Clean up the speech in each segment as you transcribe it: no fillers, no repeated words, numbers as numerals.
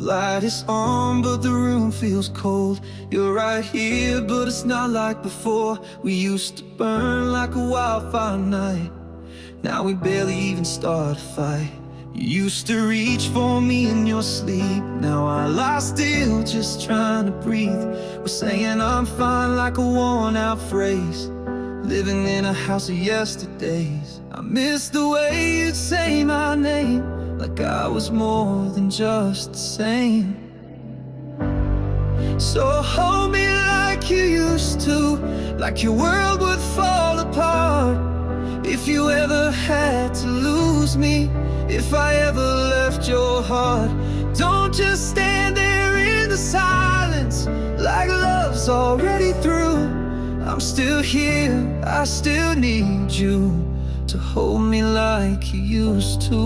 light is on, but the room feels cold. You're right here, but it's not like before. We used to burn like a wildfire night. Now we barely even start a fight. You used to reach for me in your sleep. Now I lie still, just trying to breathe. We're saying I'm fine like a worn-out phrase, living in a house of yesterdays. I miss the way you'd say my name, like I was more than just the same. So hold me like you used to, like your world would fall apart. If you ever had to lose me, if I ever left your heart, don't just stand there in the silence like love's already through. I'm still here, I still need you to hold me like you used to.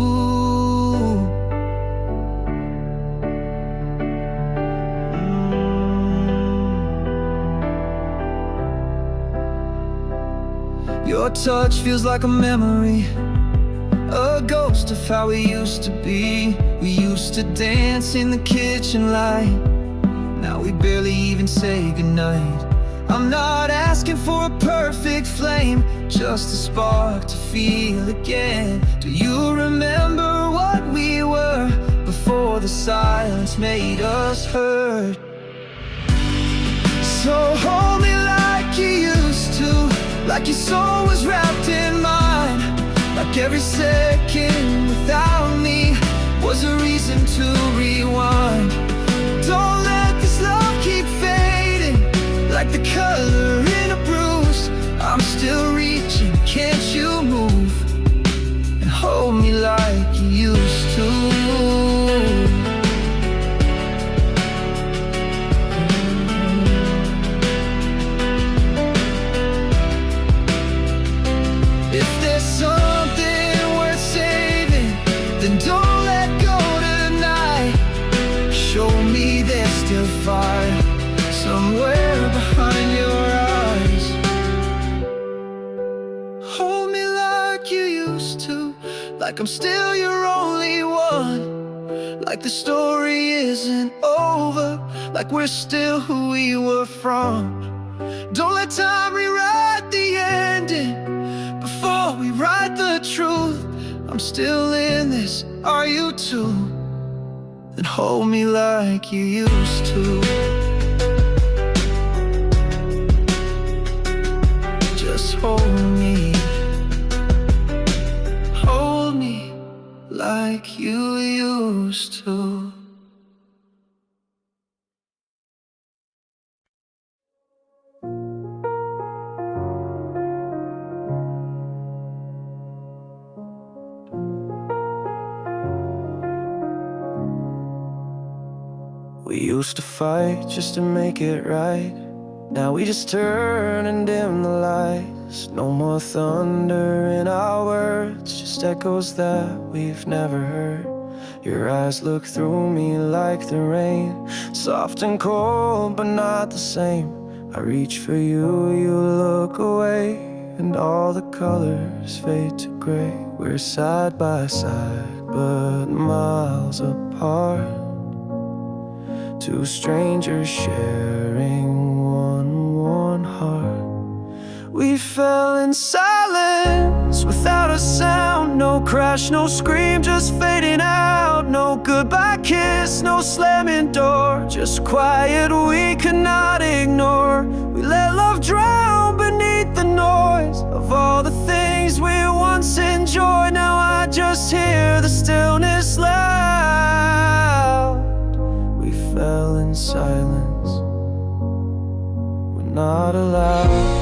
Your touch feels like a memory, a ghost of how we used to be. We used to dance in the kitchen light. Now we barely even say goodnight. I'm not asking for a perfect flame, just a spark to feel again. Do you remember what we were before the silence made us hurt? So hold me like you used to, like your soul was wrapped in mine, like every second without me was a reason to rewind. Don't let this love keep fading like the color in a bruise. I'm still reaching, can't you move and hold me like you used to? If there's something worth saving, then don't let go tonight. Show me there's still fire somewhere behind your eyes. Hold me like you used to, like I'm still your only one, like the story isn't over, like we're still who we were from. Don't let time rewrite the ending before we write the truth. I'm still in this, are you too? Then hold me like you used to. Just hold me like you used to. We used to fight just to make it right. Now we just turn and dim the lights. No more thunder in our words, just echoes that we've never heard. Your eyes look through me like the rain, soft and cold but not the same. I reach for you, you look away, and all the colors fade to gray. We're side by side but miles apart, two strangers sharing one warm heart. We fell in silence without a sound, no crash, no scream, just fading out. No goodbye kiss, no slamming door, just quiet we could not ignore. We let love drown beneath the noise of all the things we once enjoyed. Now I just hear the stillness loud. We fell in silence, we're not allowed.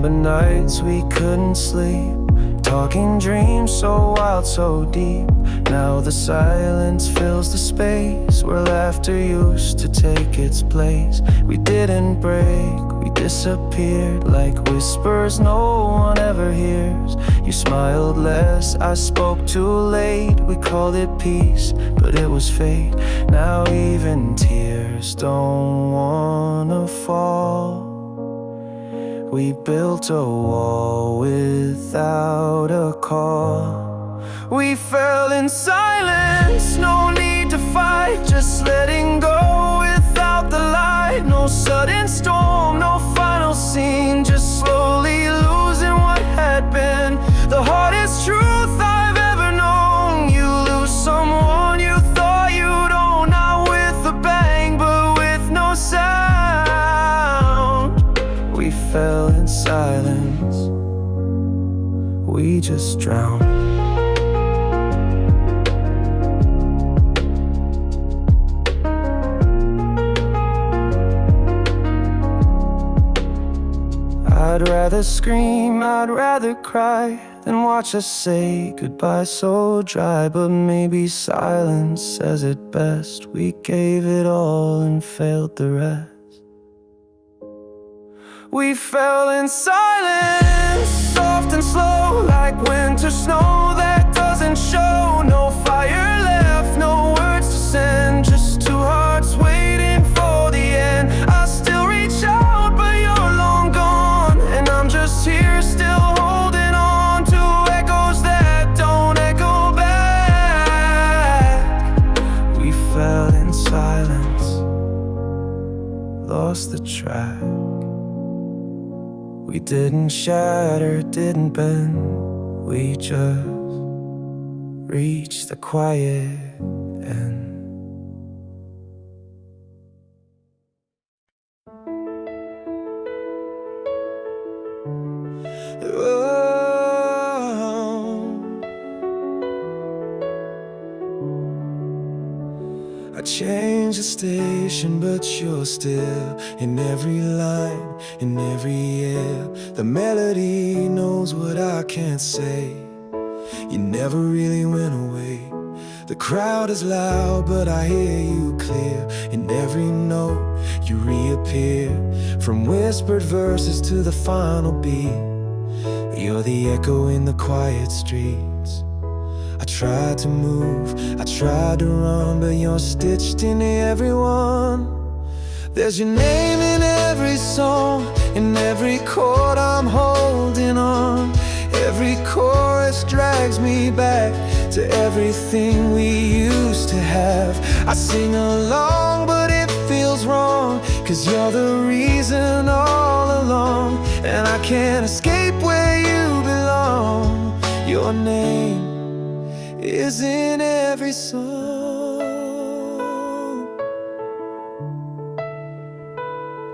Nights we couldn't sleep, talking dreams so wild, so deep. Now the silence fills the space where laughter used to take its place. We didn't break, we disappeared like whispers no one ever hears. You smiled less, I spoke too late. We called it peace, but it was fate. Now even tears don't wanna fall. We built a wall without a call. We fell in silence, no need to fight, just letting go without the light. No sudden storm, no final scene, just slowly losing what had been. The hardest truth I've ever known, you lose someone you thought you'd own. Not with a bang, but with no sound. We fell in silence, we just drowned. I'd rather scream, I'd rather cry than watch us say goodbye so dry. But maybe silence says it best. We gave it all and failed the rest. We fell in silence, soft and slow, like winter snow that doesn't show. No fire left, no words to send, just two hearts waiting for the end. I still reach out, but you're long gone, and I'm just here still holding on to echoes that don't echo back. We fell in silence, lost the track. We didn't shatter, didn't bend, we just reached the quiet end. I changed the station, but you're still in every line, in every air. The melody knows what I can't say. You never really went away. The crowd is loud, but I hear you clear. In every note you reappear. From whispered verses to the final beat, you're the echo in the quiet streets. I tried to move, I tried to run, but you're stitched in everyone. There's your name in every song, in every chord I'm holding on. Every chorus drags me back to everything we used to have. I sing along, but it feels wrong, 'cause you're the reason all along. And I can't escape where you belong. Your name is in every song.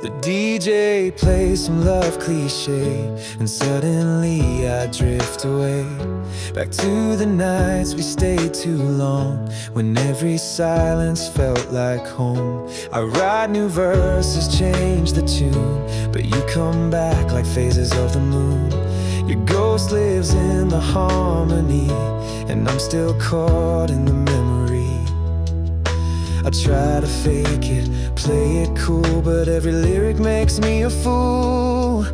The DJ plays some love cliche, and suddenly I drift away, back to the nights we stayed too long, when every silence felt like home. I write new verses, change the tune, but you come back like phases of the moon. Your ghost lives in the harmony, and I'm still caught in the memory. I try to fake it, play it cool, but every lyric makes me a fool.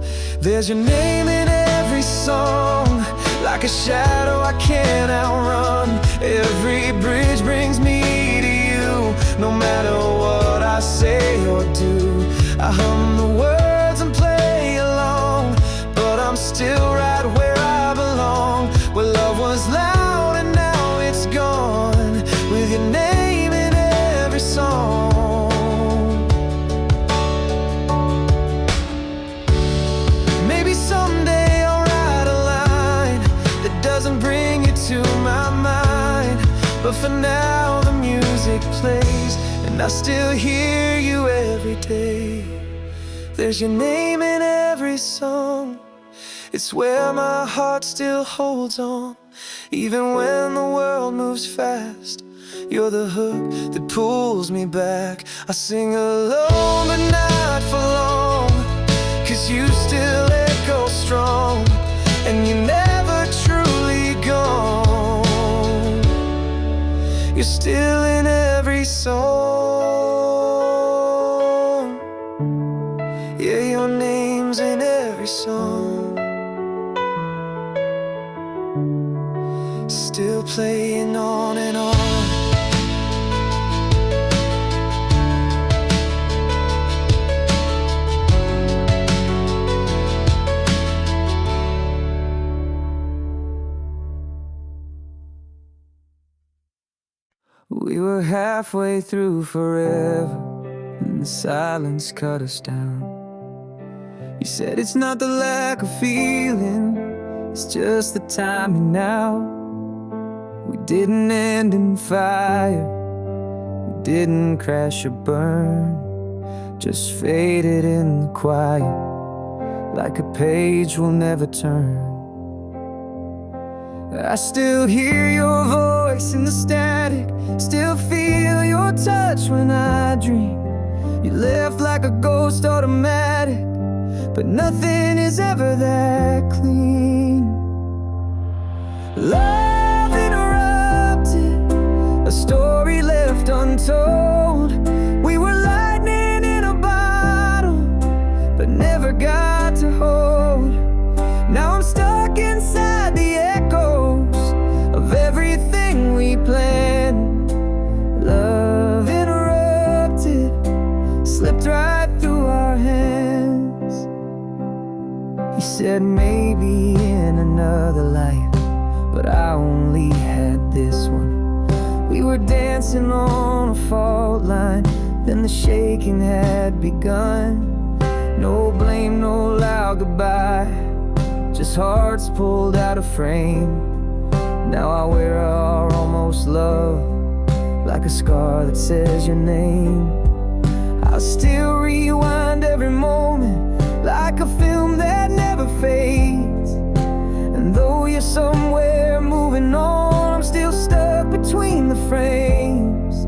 There's your name in every song, like a shadow I can't outrun. Every bridge brings me to you, no matter what I say or do. I hum the words and play along, but I'm still right where I belong. Where love was loud and now it's gone, with your name in every song. Maybe someday I'll write a line that doesn't bring you to my mind, but for now the music plays, and I still hear you every day. There's your name in every song. It's where my heart still holds on, even when the world moves fast. You're the hook that pulls me back. I sing alone, but not for long, 'cause you still echo strong, and you're never truly gone. You're still in every song. Yeah, your name's in every song. Still playing on and on. We were halfway through forever, and the silence cut us down. You said it's not the lack of feeling, it's just the timing now. We didn't end in fire, we didn't crash or burn, just faded in the quiet, like a page we'll never turn. I still hear your voice in the static, still feel your touch when I dream. You left like a ghost automatic, but nothing is ever that clean. Love interrupted, a story left untold. We were lightning in a bottle, but never got to hold. Now I'm stuck inside the echoes of everything we planned. Love interrupted, slipped right through our hands. He said maybe in another life, but I only had this one. We were dancing on a fault line, then the shaking had begun. No blame, no loud goodbye, just hearts pulled out of frame. Now I wear our almost love like a scar that says your name. I'll still rewind every moment like a film that never fades. And though you're somewhere moving on, I'm still stuck between the frames.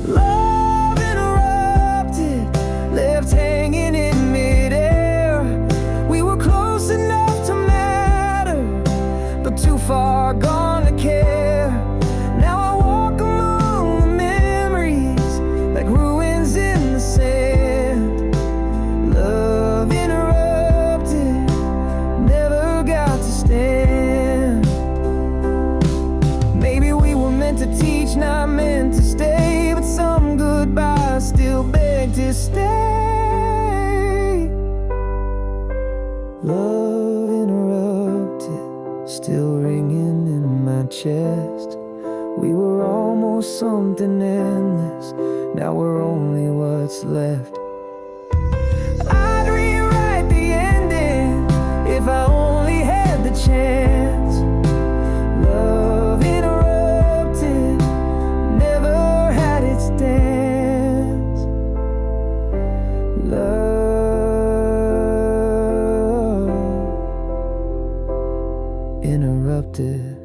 Love interrupted, left hanging in midair. We were close enough to matter, but too far gone to care. Now I walk among the memories like ruins in the sand. Love interrupted, never got to stand. Maybe we were meant to teach, not meant to stay, but some goodbyes still beg to stay. Love interrupted, still ringing in my chest. We were almost something endless, now we're only what's left. I'd rewrite the ending if I only had the chance. Love interrupted, never had its dance. Love interrupted.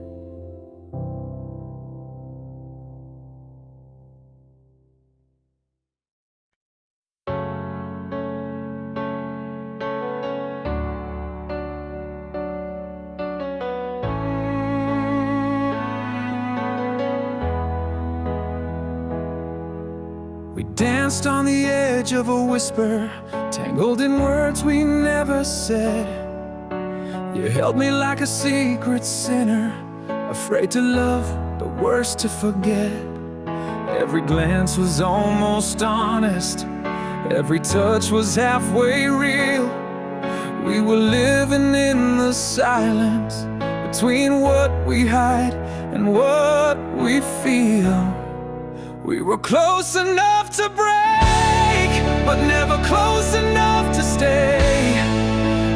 We danced on the edge of a whisper, tangled in words we never said. You held me like a secret sinner, afraid to love, but worse to forget. Every glance was almost honest, every touch was halfway real. We were living in the silence, between what we hide and what we feel. We were close enough to break, but never close enough to stay.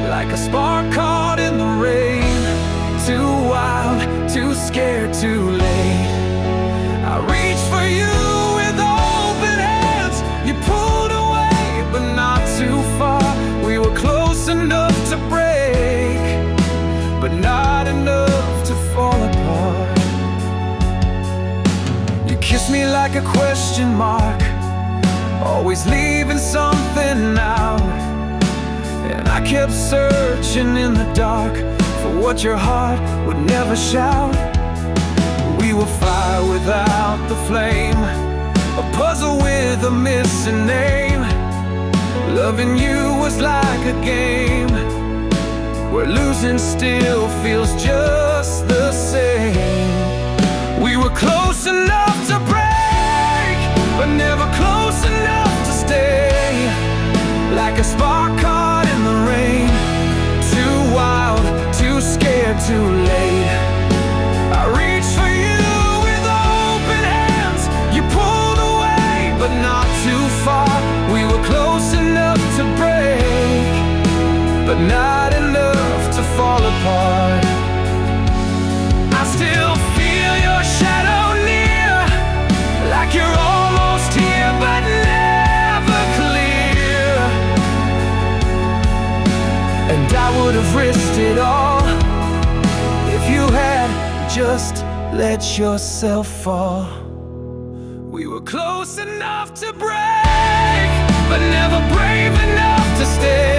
Like a spark caught in the rain, too wild, too scared, too late. I reached for you with open hands, you pulled away, but not too far. We were close enough to break, but not enough to fall apart. You kissed me like a question mark, always leaving something out. And I kept searching in the dark for what your heart would never shout. We were fire without the flame, a puzzle with a missing name. Loving you was like a game, where losing still feels just the same. We were close enough to break, but never close enough to stay. Like a spark caught in the rain, too wild, too scared, too late. I reached for you with fall apart. I still feel your shadow near, like you're almost here but never clear. And I would have risked it all if you had just let yourself fall. We were close enough to break, but never brave enough to stay.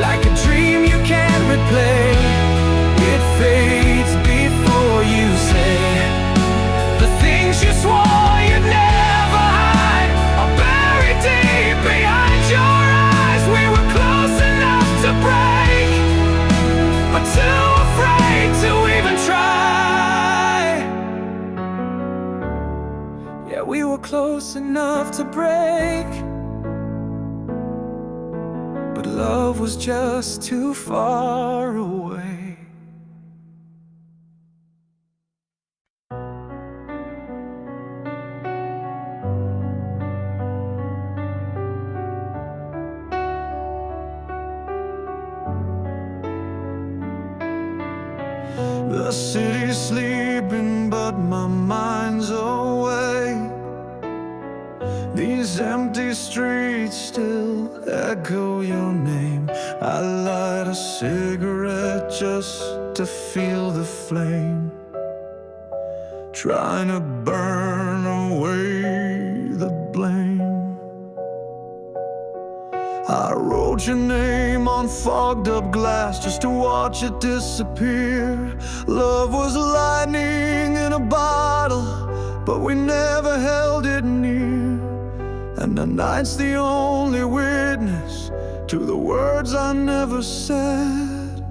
Like a dream you can't replay, it fades before you say the things you swore you'd never hide are buried deep behind your eyes. We were close enough to break, but too afraid to even try. Yeah, we were close enough to break, but love was just too far away. The city's sleeping, but my mind's awake. These empty streets still echo your name. I light a cigarette just to feel the flame, trying to burn away the blame. I wrote your name on fogged up glass just to watch it disappear. Love was lightning in a bottle, but we never held it near. And the night's the only witness to the words I never said.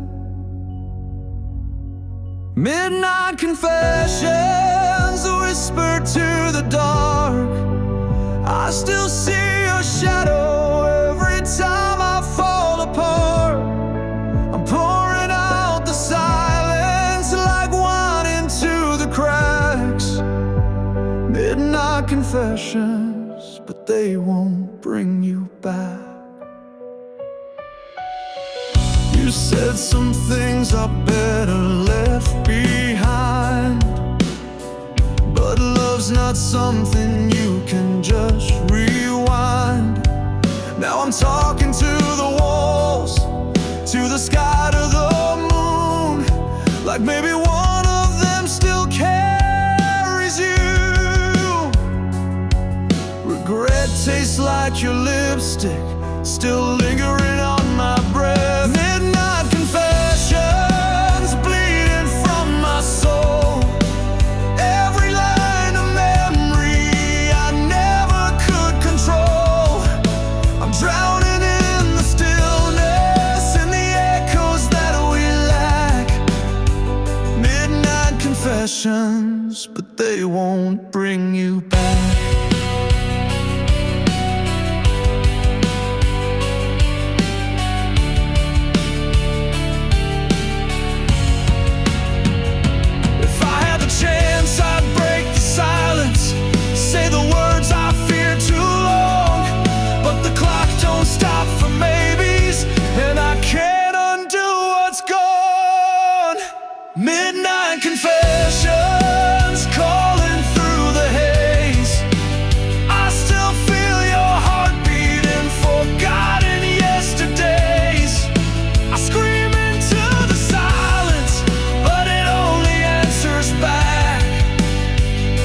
Midnight confessions whispered to the dark. I still see your shadow every time I fall apart. I'm pouring out the silence like wine into the cracks. Midnight confessions, but they won't bring you back. You said some things I better left behind, but love's not something you can just rewind. Now I'm talking to the walls, to the sky, to the moon, like maybe one of them still carries you. Regret tastes like your lipstick, still lingering on my breath. Midnight confessions bleeding from my soul, every line a memory I never could control. I'm drowning in the stillness and the echoes that we lack. Midnight confessions, but they won't bring you back. Midnight confessions calling through the haze. I still feel your heartbeat in forgotten yesterdays. I scream into the silence, but it only answers back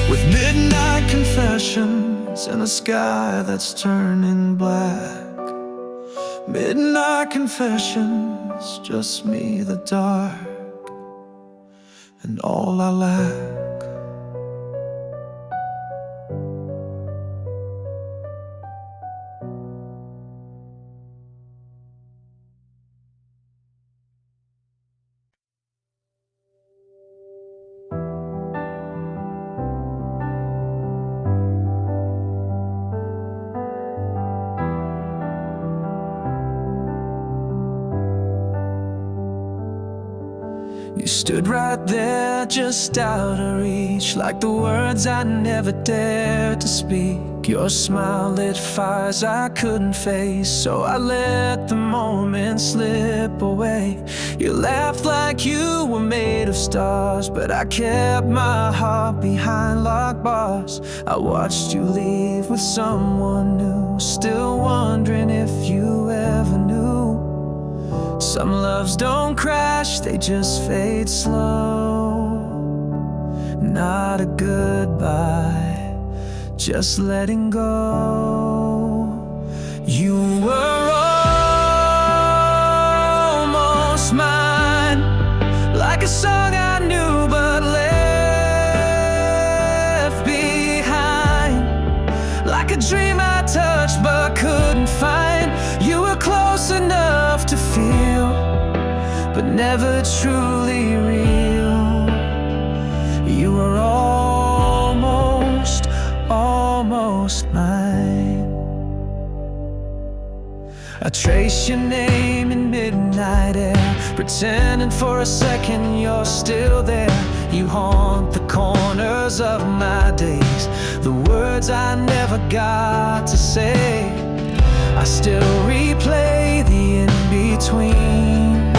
with midnight confessions in a sky that's turning black. Midnight confessions, just me, the dark, and all I lack. You stood right there, just out of reach, like the words I never dared to speak. Your smile lit fires I couldn't face, so I let the moment slip away. You laughed like you were made of stars, but I kept my heart behind locked bars. I watched you leave with someone new, still wondering if you ever knew. Some loves don't crash, they just fade slow. Not a goodbye, just letting go. You were almost mine, like a song I knew but left behind, like a dream I touched but couldn't find. You were close enough to feel, but never truly real. You were almost mine. I trace your name in midnight air, pretending for a second you're still there. You haunt the corners of my days, the words I never got to say. I still replay the in-between,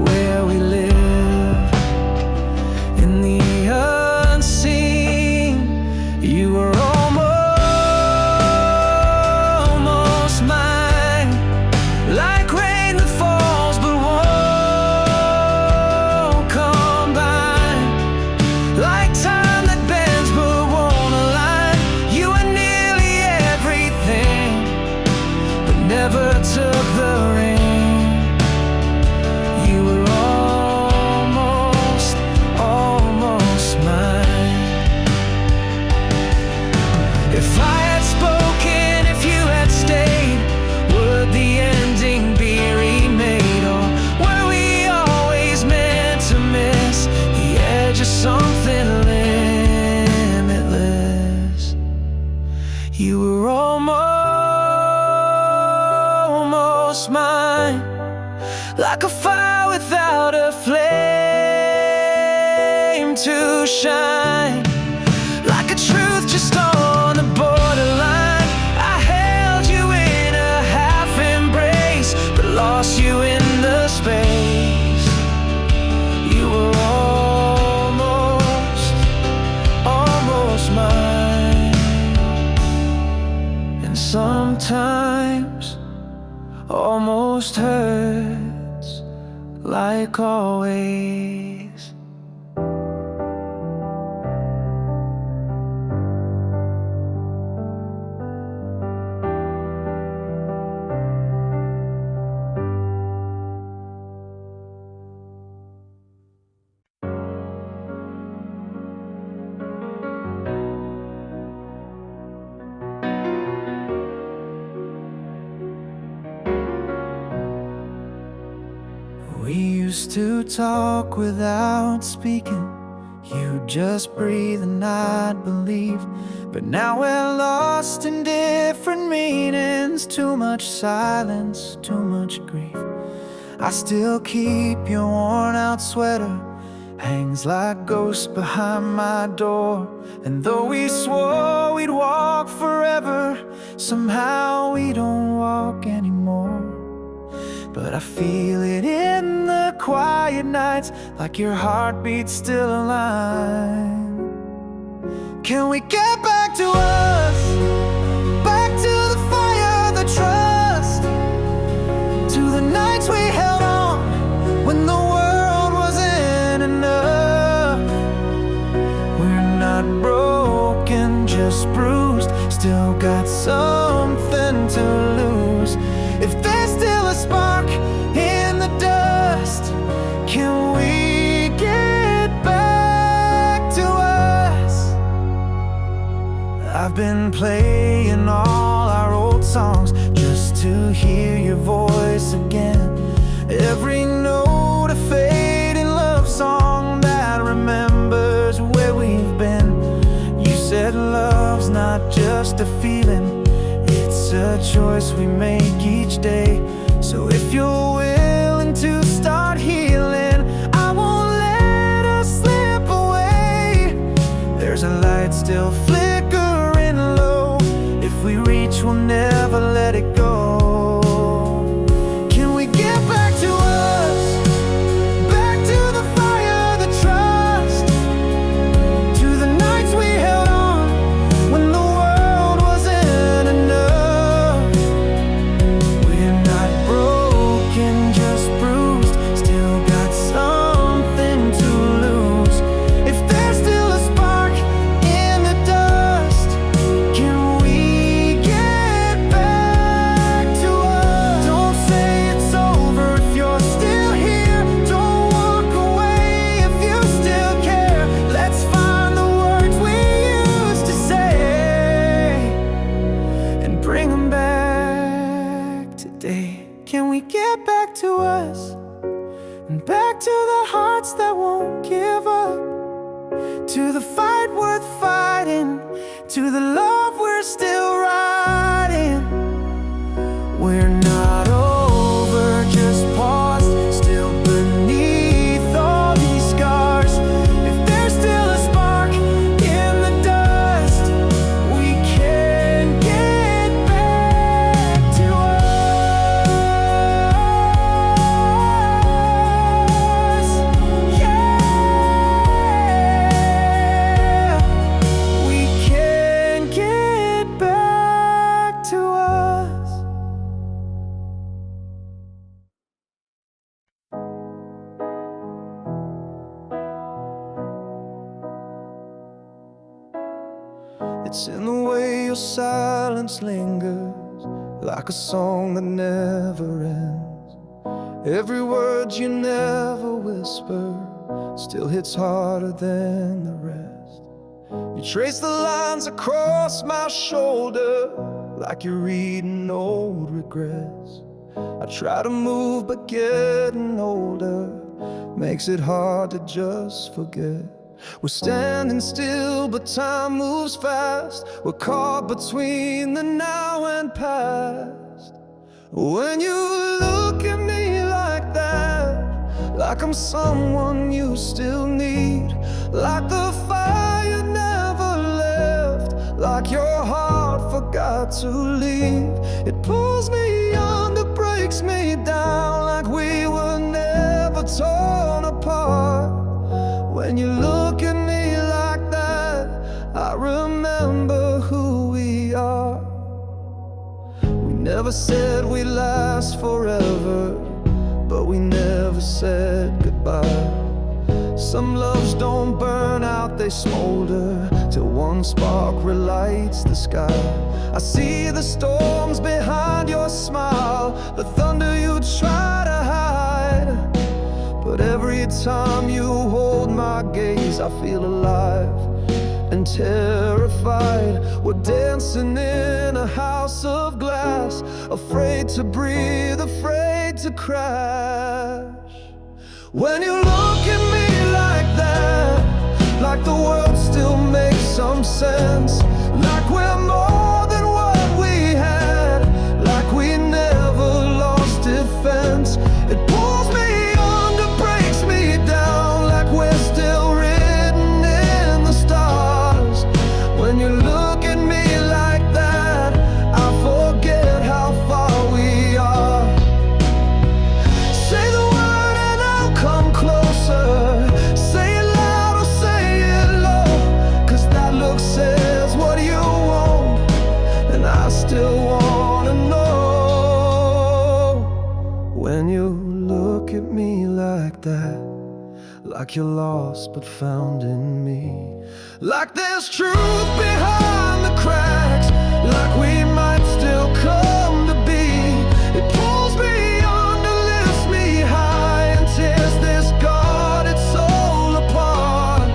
where we live in the unseen. You were almost mine, like rain that falls but won't come by, like time that bends but won't align. You were nearly everything, but never took the ring. You were almost mine. If I had spoken, if you had stayed, would the ending be remade? Or were we always meant to miss the edge of something limitless? You were almost mine, like a fire without a flame to shine, like a truth just on the borderline. I held you in a half embrace, but lost you in the space. You were almost mine. And sometimes almost hurts, like always. We used to talk without speaking. You just breathe and I'd believe. But now we're lost in different meanings. Too much silence, too much grief. I still keep your worn out sweater, hangs like ghosts behind my door. And though we swore we'd walk forever, somehow we don't walk anymore. But I feel it in the quiet nights, like your heartbeat's still alive. Can we get back to us? Back to the fire, the trust, to the nights we held on when the world wasn't enough. We're not broken, just bruised, still got something to lose. If there's still a spark in the dust, can we get back to us? I've been playing all our old songs just to hear your voice again. Every note a fading love song that remembers where we've been. You said love's not just a feeling, it's a choice we make each day. So if you're willing to start healing, I won't let us slip away. There's a light still flickering to us, and back to the hearts that won't give up, to the fight worth fighting, to the love we're still riding. We're not over, just paused, still beneath all these scars. If there's still a spark in the dust, we can get back to us. Yeah, we can get back to us. It's in the way your silence lingers, like a song that never ends. Every word you never whisper still hits harder than the rest. You trace the lines across my shoulder, like you're reading old regrets. I try to move, but getting older makes it hard to just forget. We're standing still, but time moves fast. We're caught between the now and past. When you look at me like that, like I'm someone you still need, like the fire never left, like your heart forgot to leave. It pulls me under, breaks me down, like we were never torn apart. When you look at me like that, I remember who we are. We never said we'd last forever, but we never said goodbye. Some loves don't burn out, they smolder till one spark relights the sky. I see the storms behind your smile, the thunder you try to hide. But every time you hold my gaze, I feel alive and terrified. We're dancing in a house of glass, afraid to breathe, afraid to crash. When you look at me like that, like the world still makes some sense, like we're more than what we had, like we never lost defense. It pulls me, we're still written in the stars. When you look at me like that, I forget how far we are. Say the word and I'll come closer. Say it loud or say it low, 'cause that look says what you want, and I still wanna know. When you look at me like that, like you're lost but found in me, like there's truth behind the cracks, like we might still come to be. It pulls me under, lifts me high, and tears this guarded soul apart.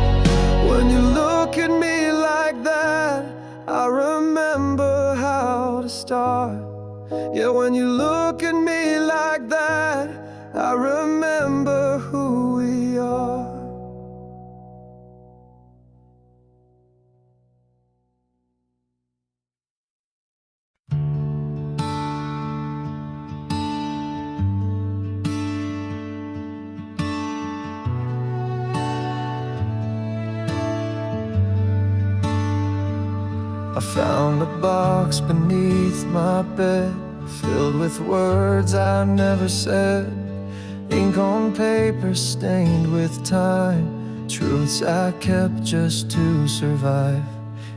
When you look at me like that, I remember how to start. Yeah, when you look at me like that, I remember who we are. I found a box beneath my bed, filled with words I never said. Ink on paper stained with time, truths I kept just to survive.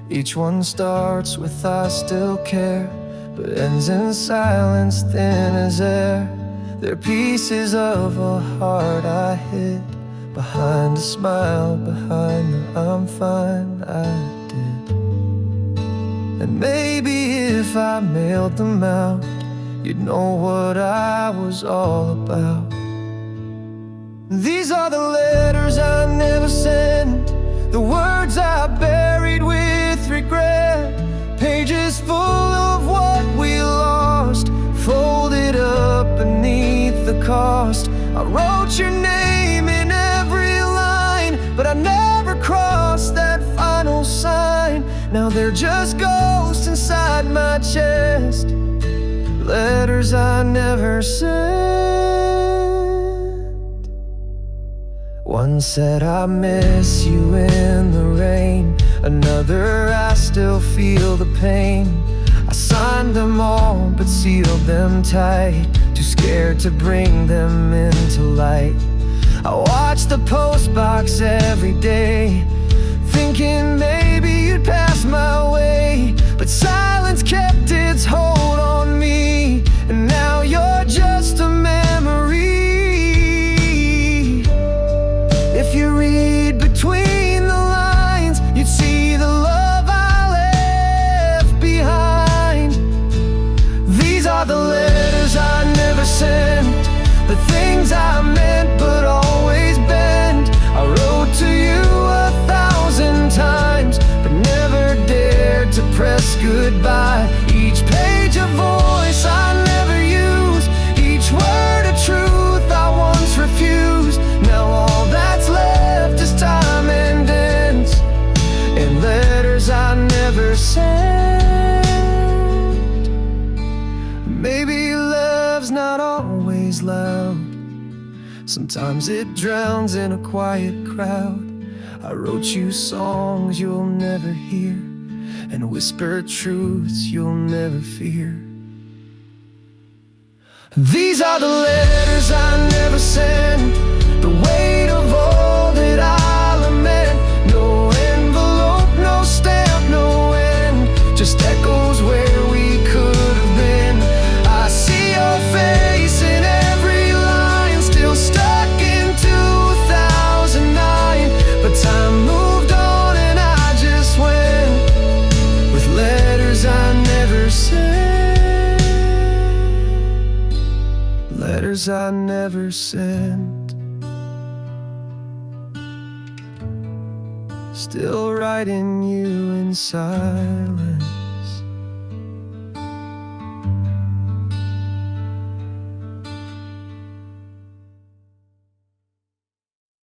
Each one starts with I still care, but ends in silence thin as air. They're pieces of a heart I hid behind a smile, behind the I'm fine I did. And maybe if I mailed them out, you'd know what I was all about. These are the letters I never sent, the words I buried with regret, pages full of what we lost, folded up beneath the car. crossed. I wrote your name in every line, but I never crossed that final sign. Now they're just ghosts inside my chest, letters I never sent. One said I miss you in the rain, another I still feel the pain. I signed them all but sealed them tight, too scared to bring them into light. I watch the post box every day, thinking maybe you'd pass my way, but silence kept its hold on me, and now you're just a memory. If you read between the lines, you'd see the love I left behind. These are the letters I never sent, the things I meant but always bent. I wrote to you 1,000 times, but never dared to press goodbye. Each page a voice I never used, each word a truth I once refused. Now all that's left is time and dents, and letters I never sent. Maybe love's not always loud, sometimes it drowns in a quiet crowd. I wrote you songs you'll never hear, and whispered truths you'll never fear. These are the letters I never sent, the weight of all that I lament. No envelope, no stamp, no end, just echoes where we could have been. I see your face in every line, still stuck in 2009, but time moved on and I just went with letters I never sent. Letters I never sent, still writing you in silence.